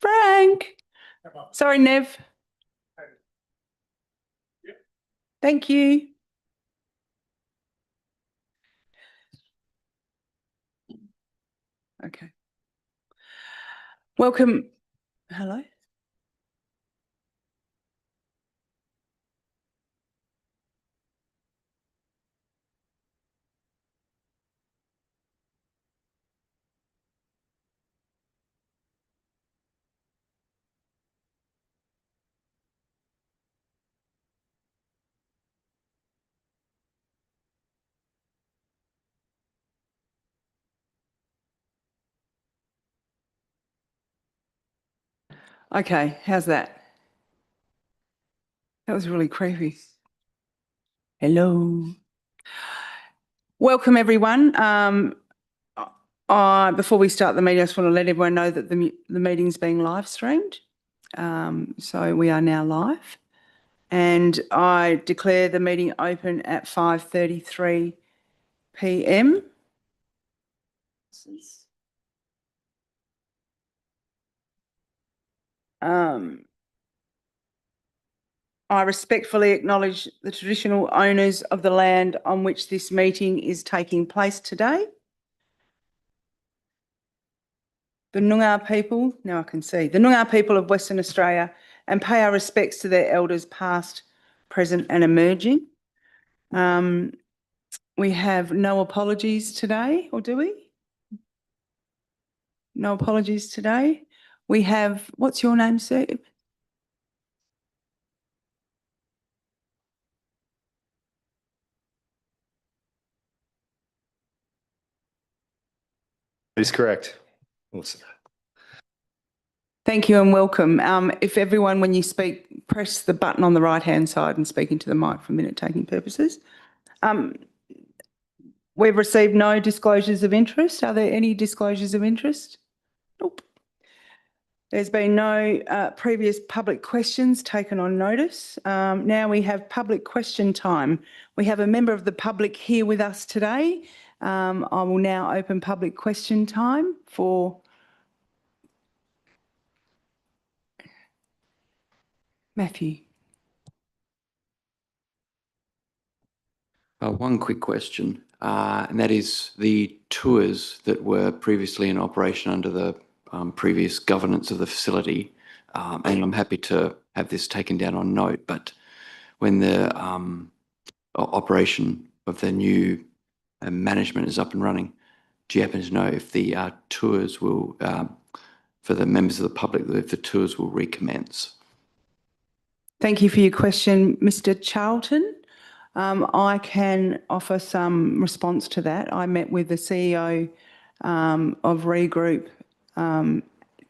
Frank. Sorry, Nev. Thank you. Okay. Welcome. Hello. Okay, how's that? That was really creepy. Hello. Welcome, everyone. Before we start the meeting, I just want to let everyone know that the meeting's being live streamed. So we are now live. And I declare the meeting open at 5:33 p.m. I respectfully acknowledge the traditional owners of the land on which this meeting is taking place today. The Noongar people, now I can see, the Noongar people of Western Australia, and pay our respects to their elders past, present and emerging. We have no apologies today, or do we? No apologies today. We have, what's your name, sir? That is correct. Thank you and welcome. If everyone, when you speak, press the button on the right-hand side and speak into the mic for minute-taking purposes. We've received no disclosures of interest. Are there any disclosures of interest? Nope. There's been no previous public questions taken on notice. Now we have public question time. We have a member of the public here with us today. I will now open public question time for Matthew. One quick question, and that is the tours that were previously in operation under the previous governance of the facility, and I'm happy to have this taken down on note, but when the operation of the new management is up and running, do you happen to know if the tours will, for the members of the public, if the tours will recommence? Thank you for your question, Mr. Charlton. I can offer some response to that. I met with the CEO of Regroup,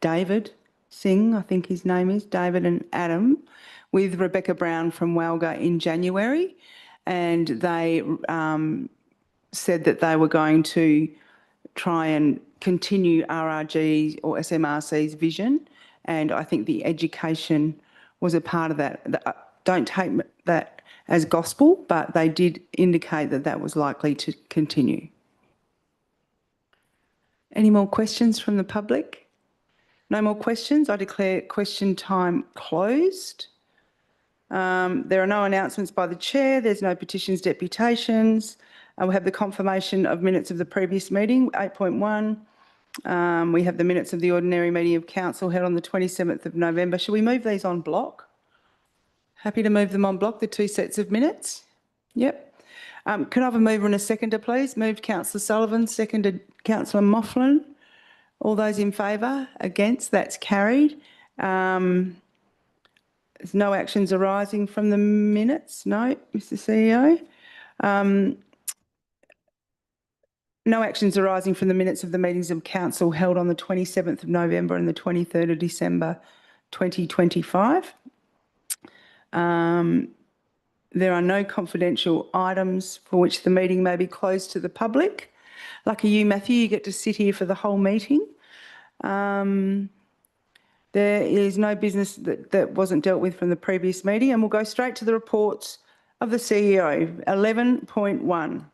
David Singh, I think his name is, David and Adam, with Rebecca Brown from Walga in January, and they said that they were going to try and continue RRG or SMRC's vision, and I think the education was a part of that. Don't take that as gospel, but they did indicate that that was likely to continue. Any more questions from the public? No more questions. I declare question time closed. There are no announcements by the chair. There's no petitions, deputations. We have the confirmation of minutes of the previous meeting, 8.1. We have the minutes of the ordinary meeting of council held on the 27th of November. Shall we move these on block? Happy to move them on block, the two sets of minutes? Yep. Could I have a mover and a seconder, please? Moved Councillor Sullivan, seconded Councillor Moughlin. All those in favour? Against? That's carried. There's no actions arising from the minutes? No, Mr. CEO. No actions arising from the minutes of the meetings of council held on the 27th of November and the 23rd of December 2025. There are no confidential items for which the meeting may be closed to the public. Lucky you, Matthew, you get to sit here for the whole meeting. There is no business that wasn't dealt with from the previous meeting, and we'll go straight to the reports of the CEO. 11.1,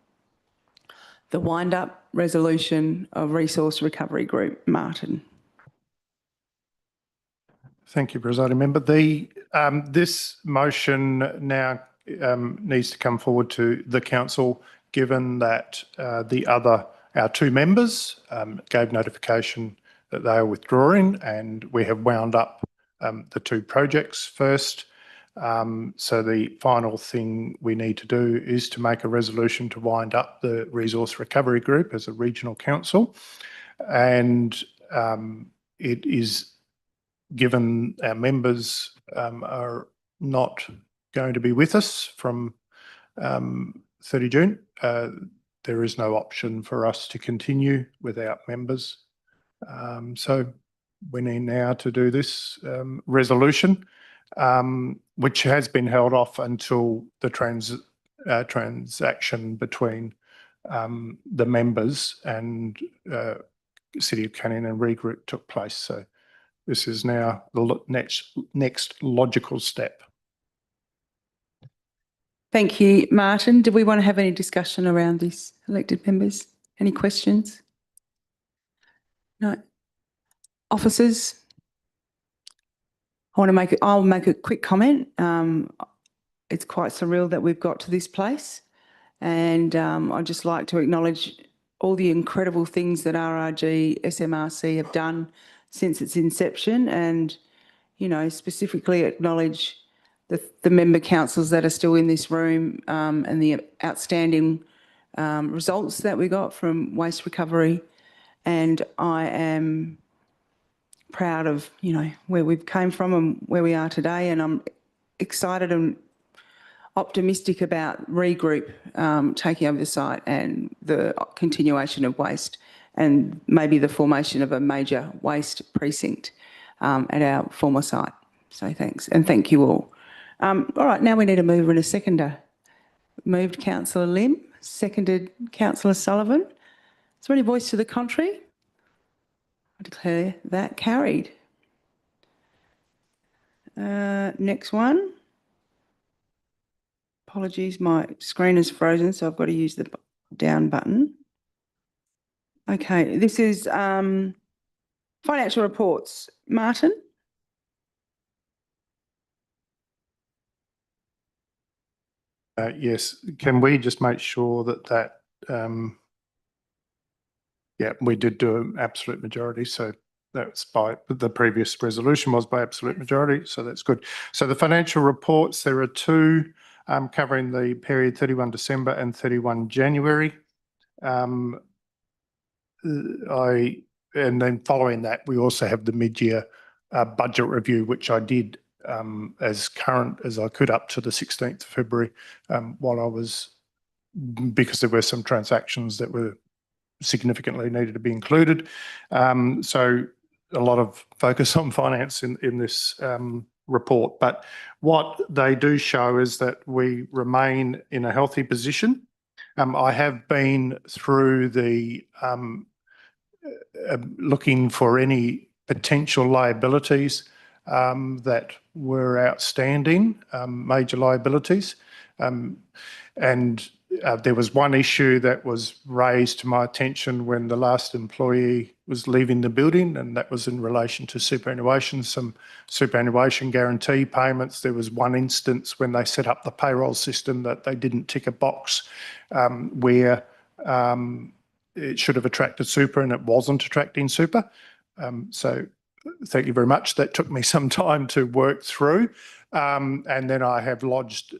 the wind-up resolution of Resource Recovery Group. Martin. Thank you, Presiding Member. This motion now needs to come forward to the council, given that our two members gave notification that they are withdrawing, and we have wound up the two projects first. So the final thing we need to do is to make a resolution to wind up the Resource Recovery Group as a regional council. And it is, given our members are not going to be with us from 30 June, there is no option for us to continue without members. So we need now to do this resolution, which has been held off until the transaction between the members and City of Canning and Regroup took place. So this is now the next logical step. Thank you, Martin. Do we want to have any discussion around this, elected members? Any questions? No. Officers? I'll make a quick comment. It's quite surreal that we've got to this place, and I'd just like to acknowledge all the incredible things that RRG SMRC have done since its inception, and, you know, specifically acknowledge the member councils that are still in this room, and the outstanding results that we got from waste recovery. And I am proud of, you know, where we've came from and where we are today, and I'm excited and optimistic about Regroup taking over the site and the continuation of waste, and maybe the formation of a major waste precinct at our former site. So thanks, and thank you all. All right, now we need a mover and a seconder. Moved Councillor Lim, seconded Councillor Sullivan. Is there any voice to the contrary? I declare that carried. Next one. Apologies, my screen is frozen, so I've got to use the down button. Okay, this is financial reports. Martin? Yes, can we just make sure that yeah, we did do an absolute majority, so that's by the previous resolution was by absolute majority, so that's good. So the financial reports, there are two covering the period 31 December and 31 January. And then following that, we also have the mid-year budget review, which I did as current as I could up to the 16th of February, while I was, because there were some transactions that were significantly needed to be included. So a lot of focus on finance in this report, but what they do show is that we remain in a healthy position. I have been through the looking for any potential liabilities that were outstanding, major liabilities. And there was one issue that was raised to my attention when the last employee was leaving the building, and that was in relation to superannuation, some superannuation guarantee payments. There was one instance when they set up the payroll system that they didn't tick a box where it should have attracted super and it wasn't attracting super. So thank you very much. That took me some time to work through. And then I lodged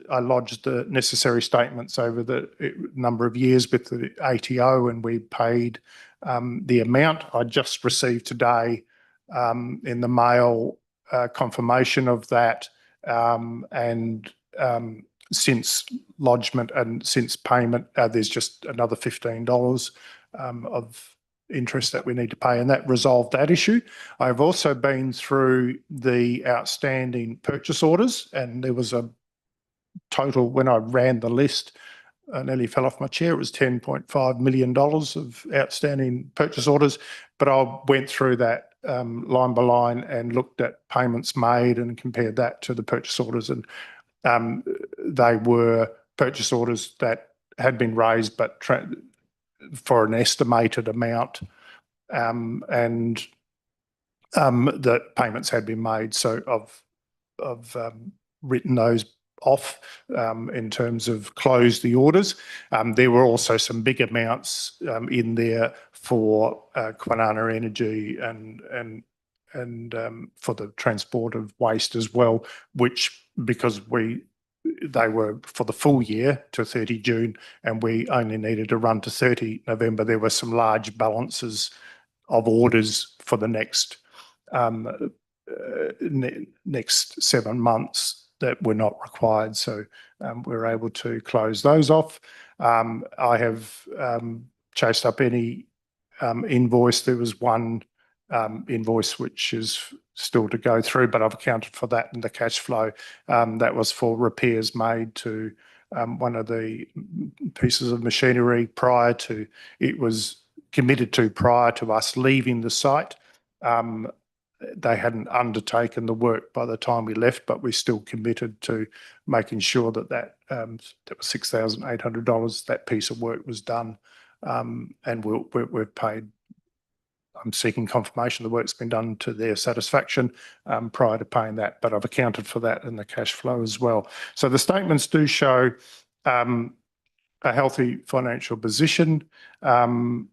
the necessary statements over the number of years with the ATO, and we paid the amount. I just received today in the mail confirmation of that, and since lodgement and since payment, there's just another $15 of interest that we need to pay, and that resolved that issue. I've also been through the outstanding purchase orders, and there was a total, when I ran the list, I nearly fell off my chair. It was $10.5 million of outstanding purchase orders, but I went through that line by line and looked at payments made and compared that to the purchase orders, and they were purchase orders that had been raised but for an estimated amount, and that payments had been made. So I've written those off in terms of close the orders. There were also some big amounts in there for Kwinana Energy and for the transport of waste as well, which because they were for the full year to 30 June and we only needed to run to 30 November, there were some large balances of orders for the next 7 months that were not required. So we're able to close those off. I have chased up any invoice. There was one invoice which is still to go through, but I've accounted for that in the cash flow. That was for repairs made to one of the pieces of machinery it was committed to prior to us leaving the site. They hadn't undertaken the work by the time we left, but we still committed to making sure that was $6,800. That piece of work was done, and we've paid. I'm seeking confirmation the work's been done to their satisfaction prior to paying that, but I've accounted for that in the cash flow as well. So the statements do show a healthy financial position, and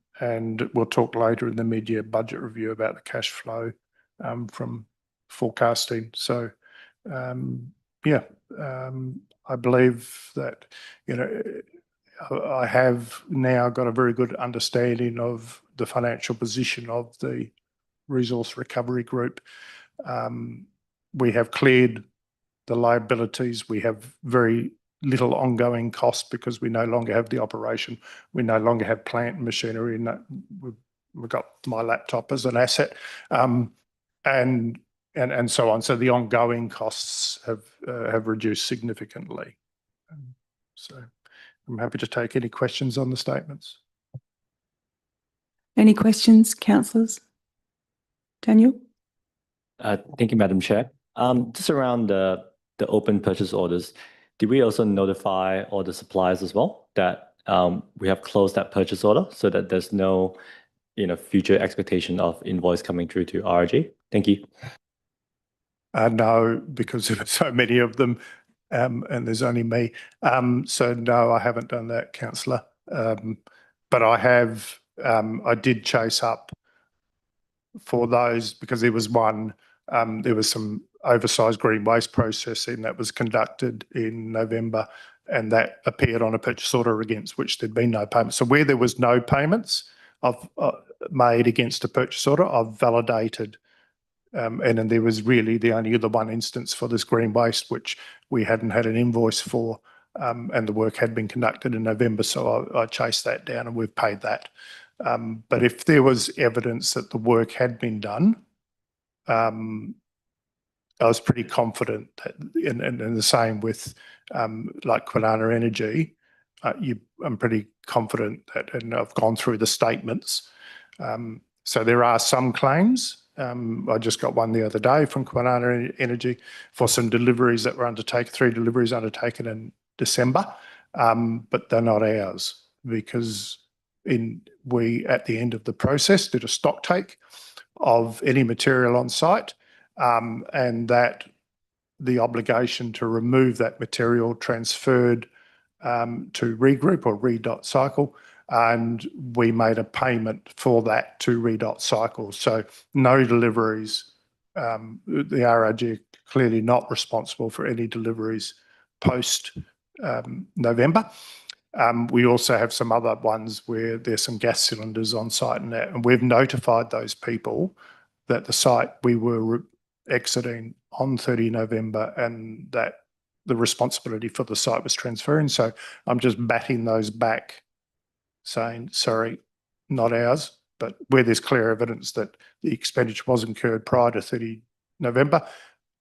we'll talk later in the mid-year budget review about the cash flow from forecasting. So, I believe that, I have now got a very good understanding of the financial position of the Resource Recovery Group. We have cleared the liabilities. We have very little ongoing costs because we no longer have the operation. We no longer have plant and machinery, and we've got my laptop as an asset, and so on. So the ongoing costs have reduced significantly. So I'm happy to take any questions on the statements. Any questions, councillors? Daniel? Thank you, Madam Chair. Just around the open purchase orders, did we also notify all the suppliers as well that we have closed that purchase order so that there's no future expectation of invoice coming through to RRG? Thank you. No, because there are so many of them, and there's only me. So no, I haven't done that, councillor. But I did chase up for those because there was one. There was some oversized green waste processing that was conducted in November, and that appeared on a purchase order against which there'd been no payment. So where there was no payments I've made against a purchase order, I've validated. And then there was really the only other one instance for this green waste, which we hadn't had an invoice for, and the work had been conducted in November. So I chased that down and we've paid that. But if there was evidence that the work had been done, I was pretty confident that, and the same with like Kwinana Energy, I'm pretty confident that, and I've gone through the statements. So there are some claims. I just got one the other day from Kwinana Energy for some deliveries that were undertaken, 3 deliveries undertaken in December, but they're not ours because we, at the end of the process, did a stock take of any material on site, and that the obligation to remove that material transferred to Regroup or Redot Cycle, and we made a payment for that to Redot Cycle. So no deliveries. The RRG are clearly not responsible for any deliveries post November. We also have some other ones where there's some gas cylinders on site and we've notified those people that the site we were exiting on 30 November and that the responsibility for the site was transferring. So I'm just batting those back saying, sorry, not ours, but where there's clear evidence that the expenditure was incurred prior to 30 November,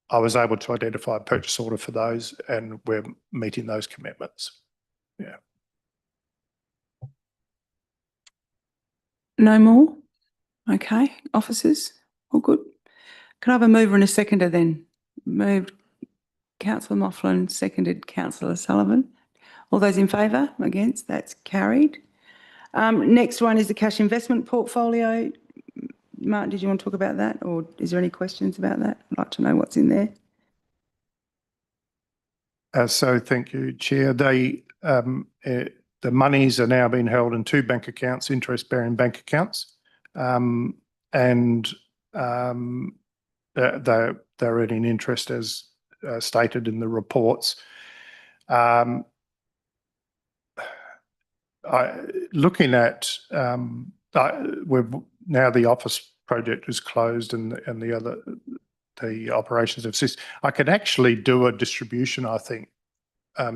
I was able to identify a purchase order for those and we're meeting those commitments. Yeah. No more? Okay. Officers? All good? Can I have a mover and a seconder then? Moved Councillor Mofflin, seconded Councillor Sullivan. All those in favour? Against? That's carried. Next one is the cash investment portfolio. Martin, did you want to talk about that, or is there any questions about that? I'd like to know what's in there. So thank you, Chair. The monies are now being held in two bank accounts, interest-bearing bank accounts, and they're earning interest as stated in the reports. Looking at we've now the office project is closed and the operations have ceased. I could actually do a distribution, I think,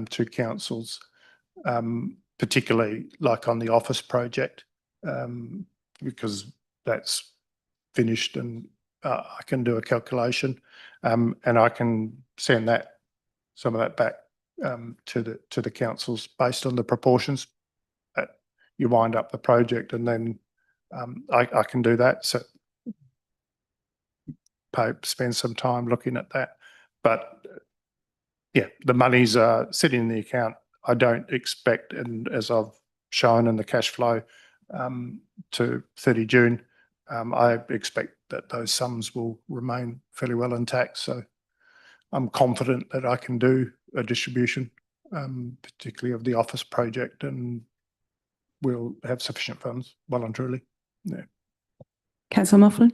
to councils, particularly like on the office project, because that's finished and I can do a calculation, and I can send some of that back to the councils based on the proportions that you wind up the project, and then I can do that. So spend some time looking at that, but yeah, the monies are sitting in the account. I don't expect, and as I've shown in the cash flow to 30 June, I expect that those sums will remain fairly well intact. So I'm confident that I can do a distribution, particularly of the office project, and we'll have sufficient funds well and truly. Yeah. Councillor Moughlin.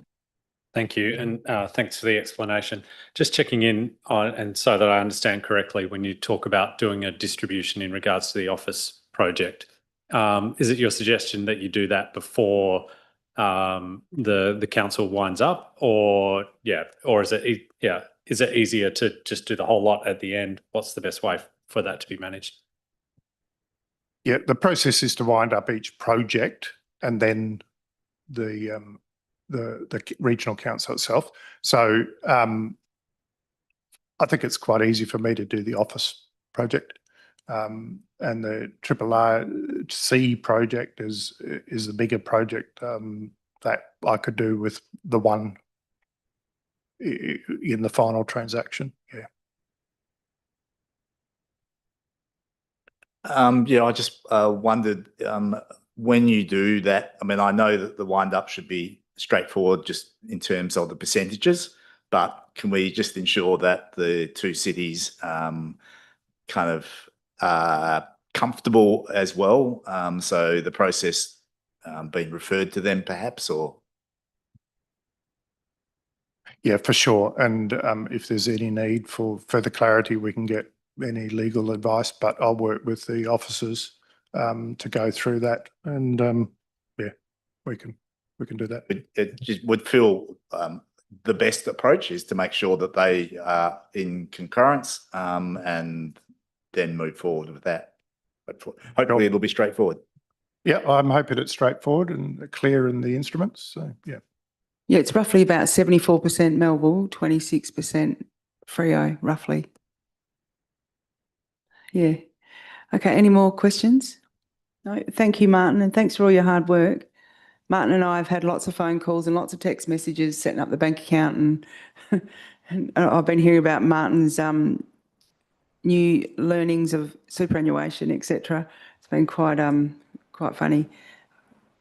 Thank you, and thanks for the explanation. Just checking in on, and so that I understand correctly, when you talk about doing a distribution in regards to the office project, is it your suggestion that you do that before the council winds up, or is it easier to just do the whole lot at the end? What's the best way for that to be managed? Yeah, the process is to wind up each project and then the regional council itself. So I think it's quite easy for me to do the office project, and the RRC project is the bigger project that I could do with the one in the final transaction. Yeah. I just wondered, when you do that, I mean, I know that the wind up should be straightforward just in terms of the percentages, but can we just ensure that the two cities kind of are comfortable as well? So the process being referred to them perhaps, or? Yeah, for sure. And if there's any need for further clarity, we can get any legal advice, but I'll work with the officers to go through that. And yeah, we can do that. It just would feel the best approach is to make sure that they are in concurrence and then move forward with that. But hopefully it'll be straightforward. Yeah, I'm hoping it's straightforward and clear in the instruments. So yeah. Yeah, it's roughly about 74% Melville, 26% Freo, roughly. Yeah. Okay, any more questions? No, thank you, Martin, and thanks for all your hard work. Martin and I have had lots of phone calls and lots of text messages setting up the bank account, and I've been hearing about Martin's new learnings of superannuation, etc. It's been quite funny,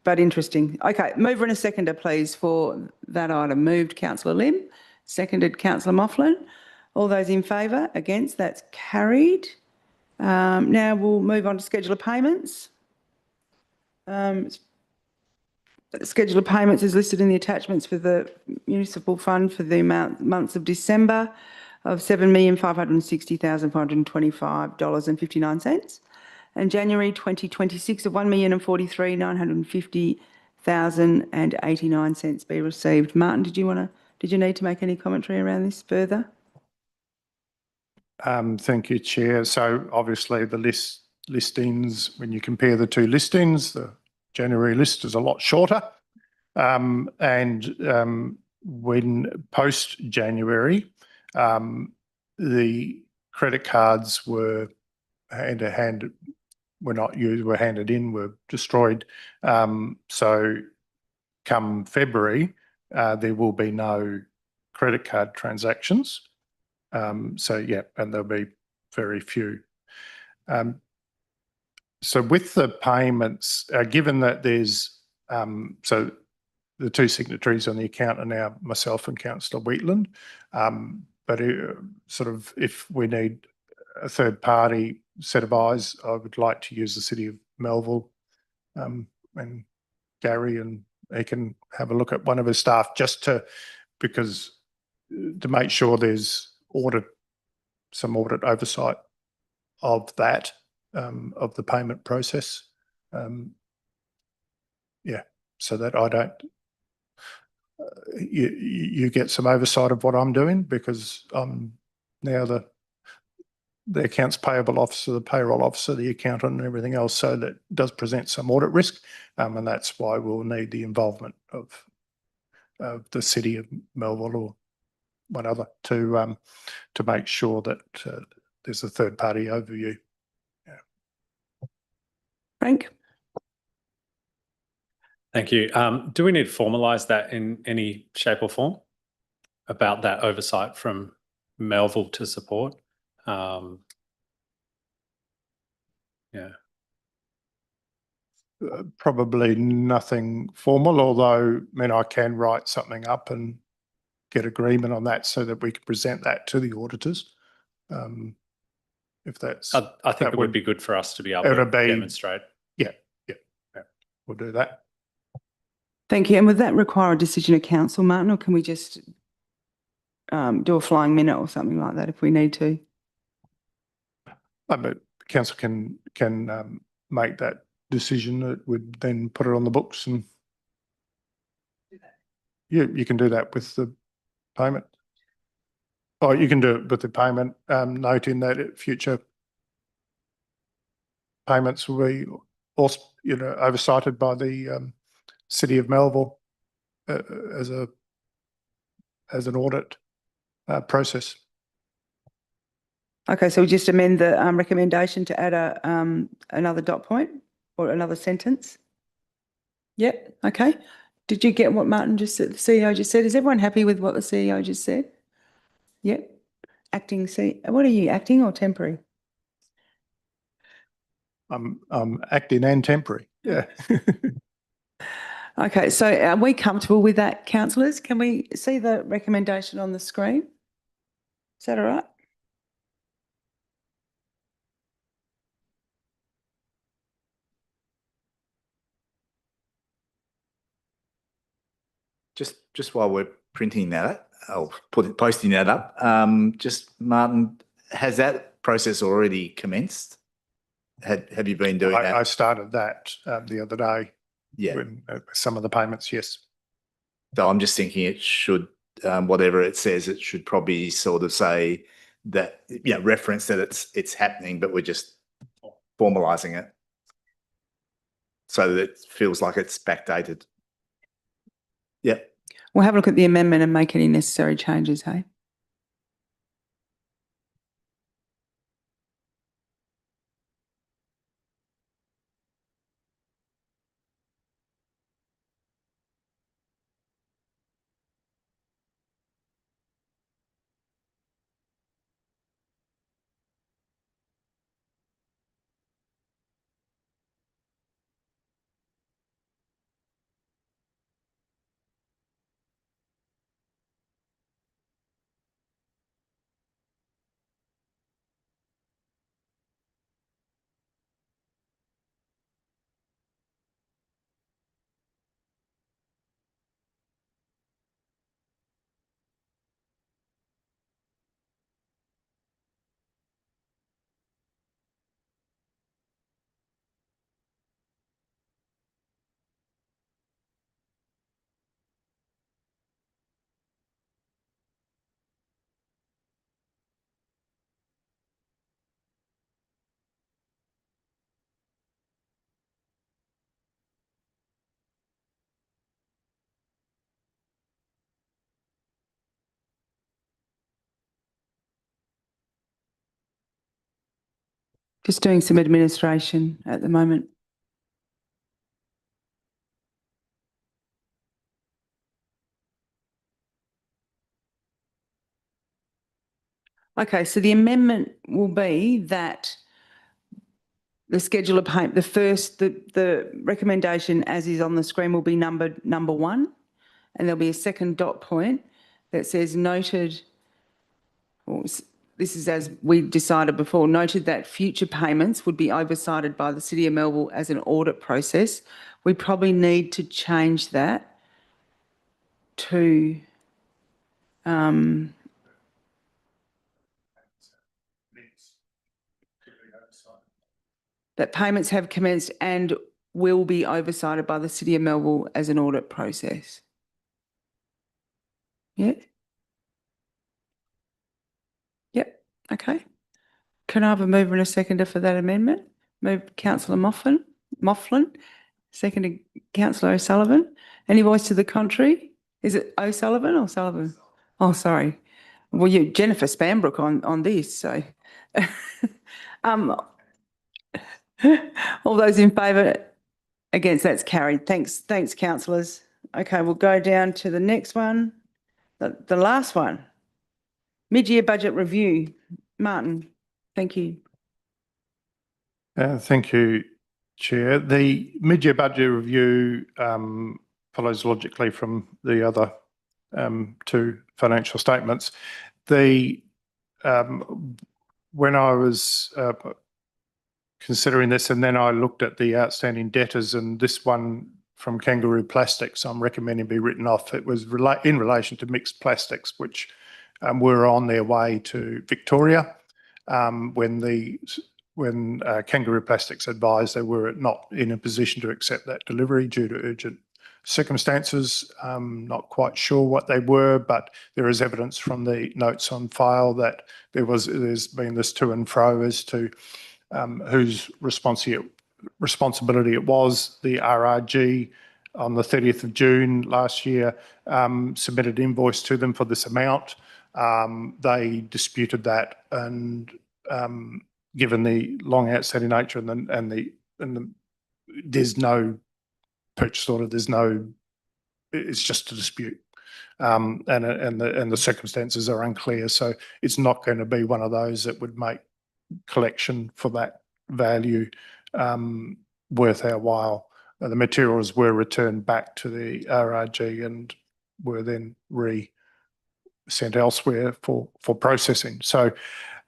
but interesting. Okay, mover and a seconder, please, for that item. Moved Councillor Lim, seconded Councillor Moughlin. All those in favour? Against? That's carried. Now we'll move on to schedule of payments. Schedule of payments is listed in the attachments for the municipal fund for the months of December of $7,560,425.59 and January 2026 of $1,043,950,089 be received. Martin, did you need to make any commentary around this further? Thank you, Chair. So obviously the listings, when you compare the two listings, the January list is a lot shorter. And when post-January, the credit cards were handed in, were destroyed. So come February, there will be no credit card transactions. So yeah, and there'll be very few. So with the payments, given that there's so the two signatories on the account are now myself and Councillor Wheatland. But sort of if we need a third party set of eyes, I would like to use the City of Melville and Gary, and he can have a look at one of his staff because to make sure there's some audit oversight of that, of the payment process. Yeah, so that I don't, you get some oversight of what I'm doing, because I'm now the accounts payable officer, the payroll officer, the accountant and everything else. So that does present some audit risk. And that's why we'll need the involvement of the City of Melville or one other to make sure that there's a third party overview. Yeah. Frank? Thank you. Do we need to formalise that in any shape or form about that oversight from Melville to support? Yeah. Probably nothing formal, although I can write something up and get agreement on that so that we can present that to the auditors. If that's, I think it would be good for us to be able to demonstrate. Yeah, we'll do that. Thank you. And would that require a decision of council, Martin, or can we just do a flying minute or something like that if we need to? But council can make that decision. It would then put it on the books, and you can do that with the payment. Oh, you can do it with the payment, noting that future payments will be also, oversighted by the City of Melville as an audit process. Okay, so we just amend the recommendation to add another dot point or another sentence. Yep. Okay. Did you get what Martin just said? The CEO just said. Is everyone happy with what the CEO just said? Yep. Acting CEO. What are you, acting or temporary? I'm acting and temporary. Yeah. Okay, so are we comfortable with that, councillors? Can we see the recommendation on the screen? Is that all right? Just while we're printing that, I'll posting that up. Just Martin, has that process already commenced? Have you been doing that? I started that the other day. Yeah. When, some of the payments, yes. So I'm just thinking it should, whatever it says, it should probably sort of say that, reference that it's happening, but we're just formalising it so that it feels like it's backdated. Yeah. We'll have a look at the amendment and make any necessary changes, hey? Just doing some administration at the moment. Okay, so the amendment will be that the schedule of payment, the recommendation as is on the screen will be number 1. and there'll be a second dot point that says noted, this is as we decided before, noted that future payments would be oversighted by the City of Melville as an audit process. We probably need to change that to that payments have commenced and will be oversighted by the City of Melville as an audit process. Yeah? Yep, okay. Can I have a mover and a seconder for that amendment? Move Councillor Moughlin, seconded Councillor O'Sullivan. Any voice to the contrary? Is it O'Sullivan or Sullivan? Oh, sorry. Well, you Jennifer Spanbrook on this, so. All those in favour? Against, that's carried. Thanks, councillors. Okay, we'll go down to the next one, the last one. Mid-year budget review. Martin, thank you. Thank you, Chair. The mid-year budget review follows logically from the other two financial statements. When I was considering this, and then I looked at the outstanding debtors, and this one from Kangaroo Plastics, I'm recommending be written off. It was in relation to mixed plastics, which were on their way to Victoria when Kangaroo Plastics advised they were not in a position to accept that delivery due to urgent circumstances. Not quite sure what they were, but there is evidence from the notes on file that there's been this to and fro as to whose responsibility it was. The RRG on the 30th of June last year submitted an invoice to them for this amount. They disputed that, and given the long outstanding nature and there's no purchase order, it's just a dispute, and the circumstances are unclear. So it's not going to be one of those that would make collection for that value worth our while. The materials were returned back to the RRG and were then sent elsewhere for processing. So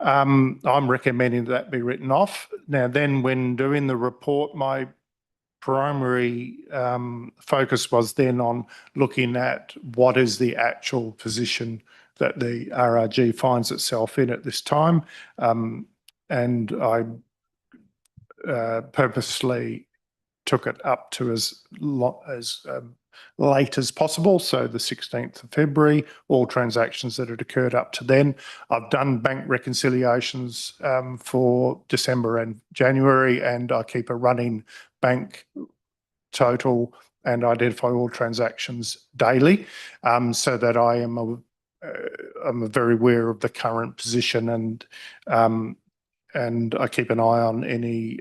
I'm recommending that be written off. Now then, when doing the report, my primary focus was then on looking at what is the actual position that the RRG finds itself in at this time. And I purposely took it up to as late as possible, so the 16th of February, all transactions that had occurred up to then. I've done bank reconciliations for December and January, and I keep a running bank total and identify all transactions daily, so that I'm very aware of the current position, and I keep an eye on any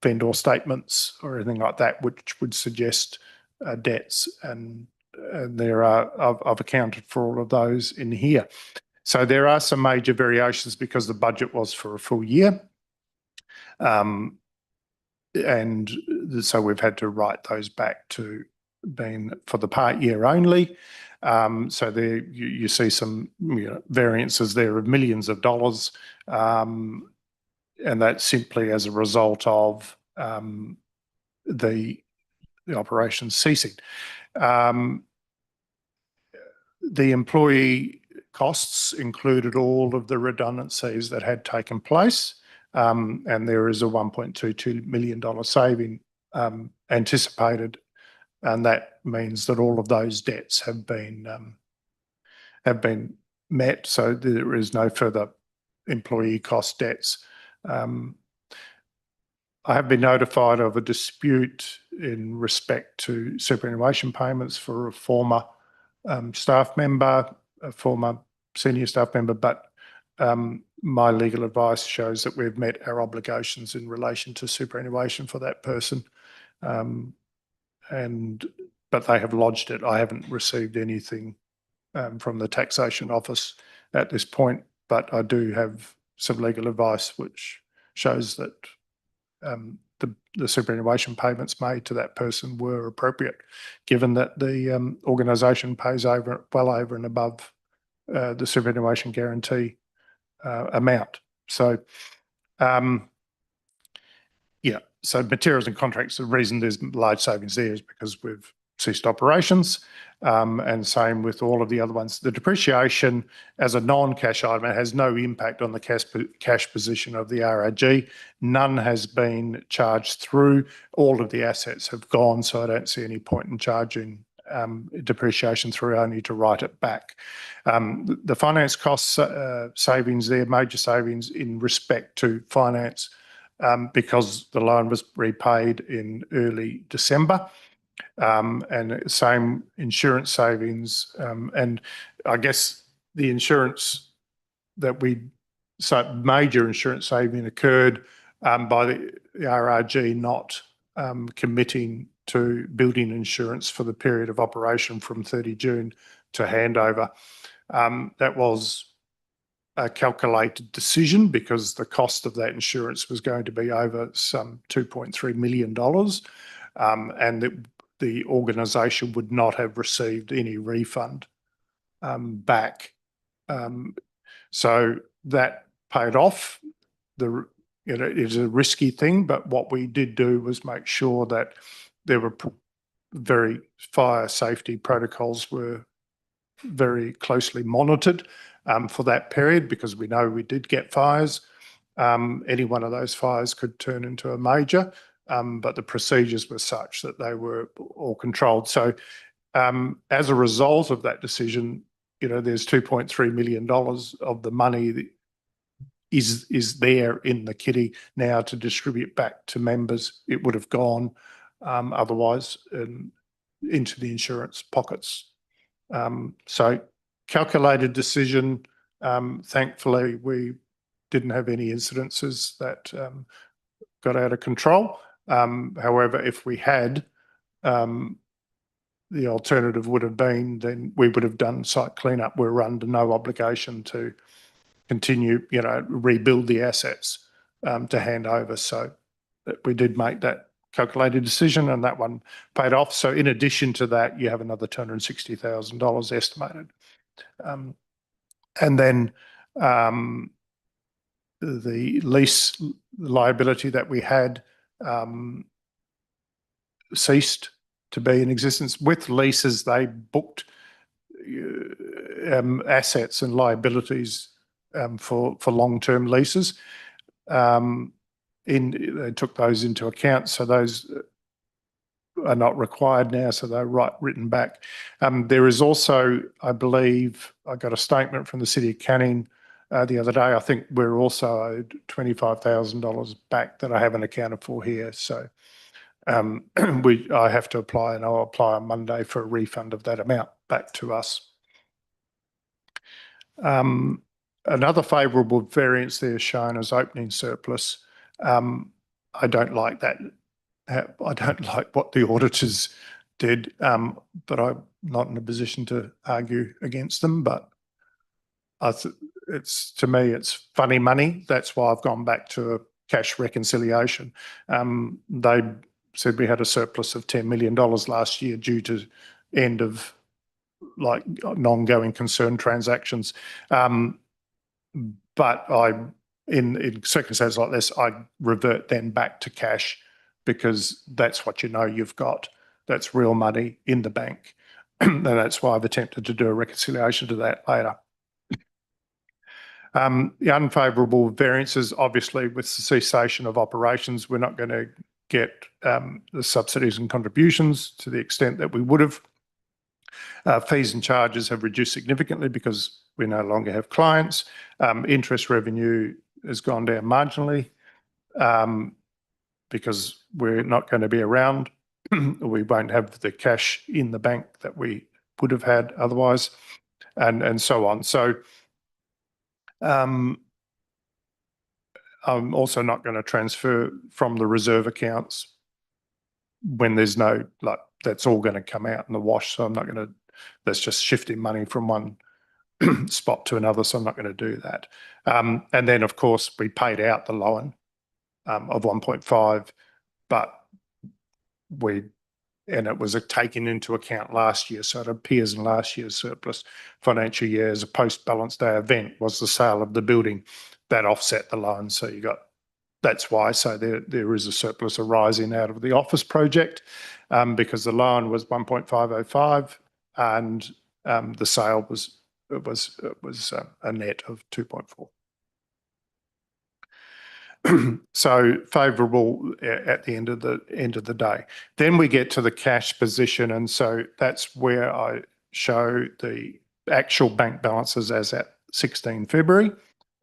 vendor statements or anything like that which would suggest debts, and I've accounted for all of those in here. So there are some major variations because the budget was for a full year, and so we've had to write those back to being for the part year only. So there you see some variances there of millions of dollars, and that's simply as a result of the operations ceasing. The employee costs included all of the redundancies that had taken place, and there is a $1.22 million saving anticipated, and that means that all of those debts have been met, so there is no further employee cost debts. I have been notified of a dispute in respect to superannuation payments for a former staff member, a former senior staff member, but my legal advice shows that we've met our obligations in relation to superannuation for that person, but they have lodged it. I haven't received anything from the taxation office at this point, but I do have some legal advice which shows that the superannuation payments made to that person were appropriate, given that the organisation pays well over and above the superannuation guarantee amount. So, yeah, so materials and contracts, the reason there's large savings there is because we've ceased operations, and same with all of the other ones. The depreciation as a non-cash item, it has no impact on the cash position of the RRG. None has been charged through. All of the assets have gone, so I don't see any point in charging depreciation through, only to write it back. The finance costs savings there, major savings in respect to finance, because the loan was repaid in early December. And same insurance savings, and I guess the insurance that so major insurance saving occurred by the RRG not committing to building insurance for the period of operation from 30 June to handover. That was a calculated decision because the cost of that insurance was going to be over some $2.3 million, and the organisation would not have received any refund back. So that paid off. It is a risky thing, but what we did do was make sure that there were fire safety protocols were very closely monitored for that period, because we know we did get fires. Any one of those fires could turn into a major, but the procedures were such that they were all controlled. So as a result of that decision, there's $2.3 million of the money that is there in the kitty now to distribute back to members. It would have gone otherwise into the insurance pockets. So calculated decision. Thankfully, we didn't have any incidences that got out of control. However, if we had, the alternative would have been, then we would have done site cleanup. We're under no obligation to continue, rebuild the assets to hand over. So we did make that calculated decision, and that one paid off. So in addition to that, you have another $260,000 estimated. And then the lease liability that we had ceased to be in existence. With leases, they booked assets and liabilities for long-term leases. They took those into account, so those are not required now, so they're written back. There is also, I believe, I got a statement from the City of Canning the other day. I think we're also owed $25,000 back that I haven't accounted for here. So I have to apply, and I'll apply on Monday for a refund of that amount back to us. Another favourable variance there shown as opening surplus. I don't like that. I don't like what the auditors did, but I'm not in a position to argue against them. But to me, it's funny money. That's why I've gone back to a cash reconciliation. They said we had a surplus of $10 million last year due to end of non-going concern transactions. But in circumstances like this, I revert then back to cash, because that's what you've got. That's real money in the bank. And that's why I've attempted to do a reconciliation to that later. The unfavourable variances, obviously, with the cessation of operations, we're not going to get the subsidies and contributions to the extent that we would have. Fees and charges have reduced significantly because we no longer have clients. Interest revenue has gone down marginally because we're not going to be around. We won't have the cash in the bank that we would have had otherwise, and so on. So I'm also not going to transfer from the reserve accounts when there's no, that's all going to come out in the wash. So I'm not going to, that's just shifting money from one spot to another. So I'm not going to do that. And then, of course, we paid out the loan of 1.5 but it was taken into account last year, so it appears in last year's surplus financial year as a post-balance day event was the sale of the building that offset the loan. So that's why. So there is a surplus arising out of the office project because the loan was 1.505 and the sale was a net of 2.4. So favourable at the end of the day. Then we get to the cash position, and so that's where I show the actual bank balances as at 16 February,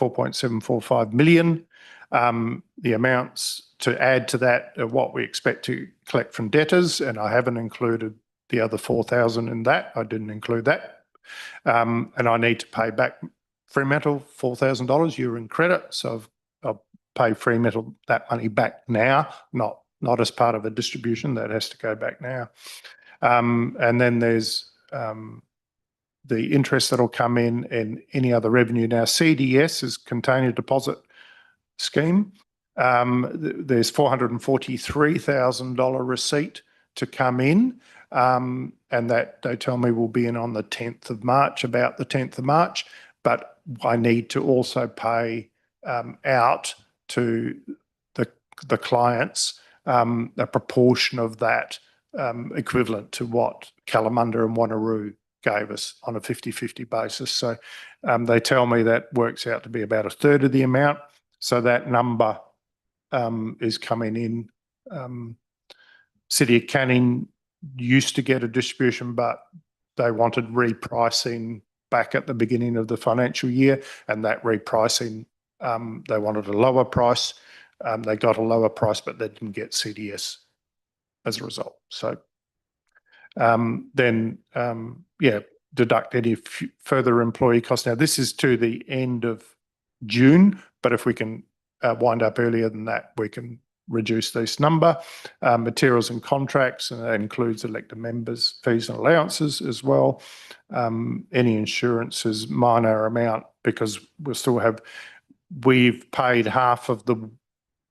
4.745 million. The amounts to add to that are what we expect to collect from debtors, and I haven't included the other 4,000 in that. I didn't include that. And I need to pay back Fremantle $4,000. You're in credit, so I'll pay Fremantle that money back now, not as part of a distribution. That has to go back now. And then there's the interest that'll come in and any other revenue. Now, CDS is Container Deposit Scheme. There's $443,000 receipt to come in, and that they tell me will be in on the 10th of March, about the 10th of March. But I need to also pay out to the clients a proportion of that equivalent to what Kalamunda and Wanneroo gave us on a 50-50 basis. So they tell me that works out to be about a third of the amount. So that number is coming in. City of Canning used to get a distribution, but they wanted repricing back at the beginning of the financial year, and that repricing, they wanted a lower price. They got a lower price, but they didn't get CDS as a result. So then, deduct any further employee costs. Now, this is to the end of June, but if we can wind up earlier than that, we can reduce this number. Materials and contracts, and that includes elected members' fees and allowances as well. Any insurance is minor amount because we've paid half of the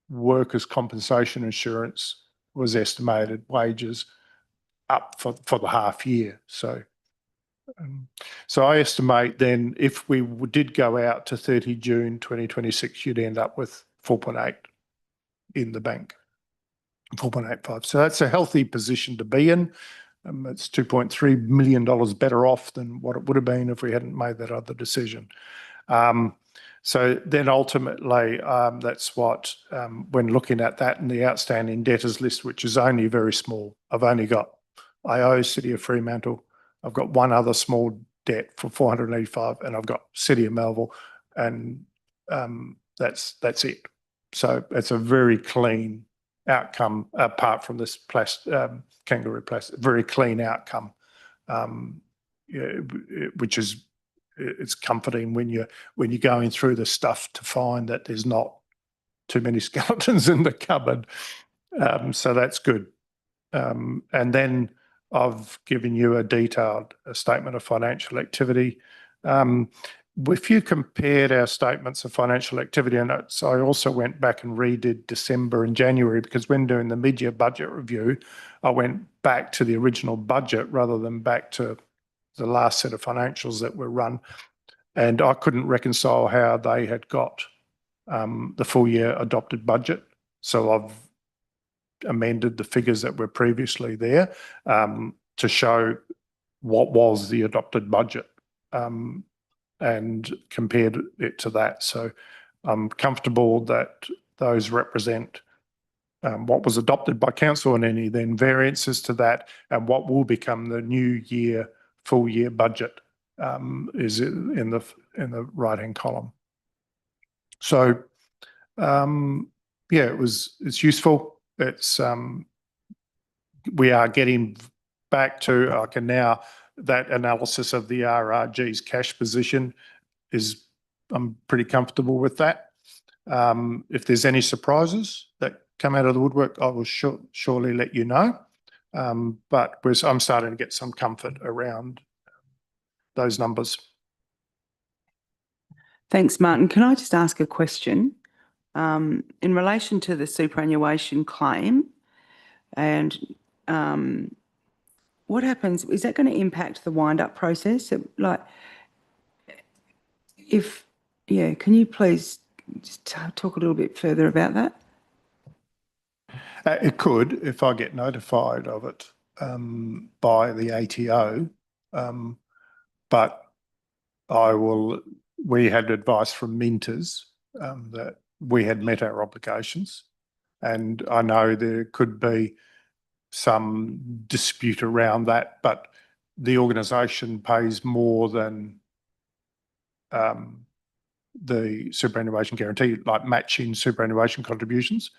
workers' compensation insurance was estimated wages up for the half year. So I estimate then if we did go out to 30 June 2026, you'd end up with 4.8 in the bank, 4.85. So that's a healthy position to be in. It's $2.3 million better off than what it would have been if we hadn't made that other decision. So then ultimately, that's what, when looking at that and the outstanding debtors list, which is only very small, I owe City of Fremantle, I've got one other small debt for 485, and I've got City of Melville, and that's it. So it's a very clean outcome, apart from this kangaroo plastic, very clean outcome, which is, it's comforting when you're going through the stuff to find that there's not too many skeletons in the cupboard. So that's good. And then I've given you a detailed statement of financial activity. If you compared our statements of financial activity, and so I also went back and redid December and January, because when doing the mid-year budget review, I went back to the original budget rather than back to the last set of financials that were run. And I couldn't reconcile how they had got the full year adopted budget. So I've amended the figures that were previously there to show what was the adopted budget and compared it to that. So I'm comfortable that those represent what was adopted by council, and any then variances to that, and what will become the new year full year budget is in the right-hand column. So it's useful. It's we are getting back to, I can now, that analysis of the RRG's cash position is, I'm pretty comfortable with that. If there's any surprises that come out of the woodwork, I will surely let you know. But I'm starting to get some comfort around those numbers. Thanks, Martin. Can I just ask a question? In relation to the superannuation claim, And what happens, is that going to impact the wind-up process? Like, can you please just talk a little bit further about that? It could, if I get notified of it by the ATO, but we had advice from Minters that we had met our obligations, and I know there could be some dispute around that, but the organisation pays more than the superannuation guarantee, like matching superannuation contributions,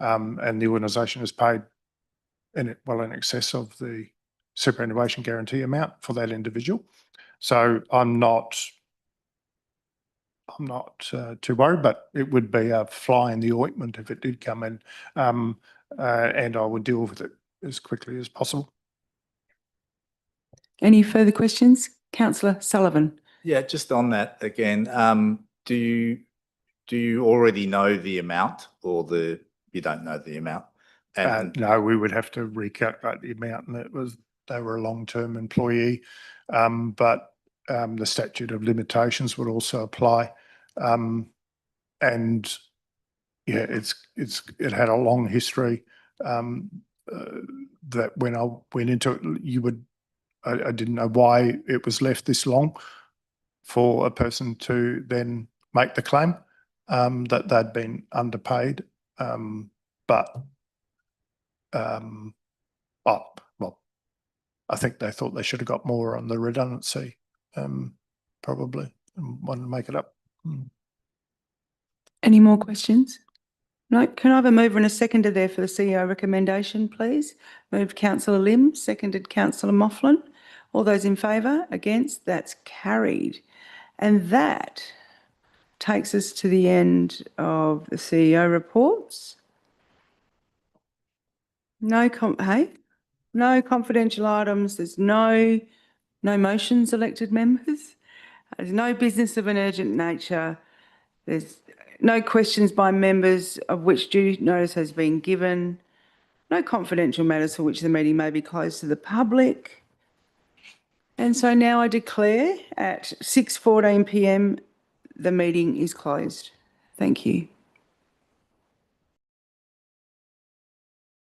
and the organisation has paid in excess of the superannuation guarantee amount for that individual. So I'm not too worried, but it would be a fly in the ointment if it did come in, and I would deal with it as quickly as possible. Any further questions? Councillor Sullivan. Yeah, just on that again, do you already know the amount, or you don't know the amount? And no, we would have to recalculate the amount, and they were a long-term employee, but the statute of limitations would also apply, and yeah, it had a long history. That when I went into it, I didn't know why it was left this long for a person to then make the claim that they'd been underpaid, but I think they thought they should have got more on the redundancy, probably, and wanted to make it up. Any more questions? No. Can I have a mover and a seconder there for the CEO recommendation, please? Moved Councillor Lim, seconded Councillor Moughlin. All those in favour? Against? That's carried. And that takes us to the end of the CEO reports. No confidential items. There's no motions, elected members. There's no business of an urgent nature. There's no questions by members of which due notice has been given. No confidential matters for which the meeting may be closed to the public. And so now I declare at 6:14 p.m. the meeting is closed. Thank you.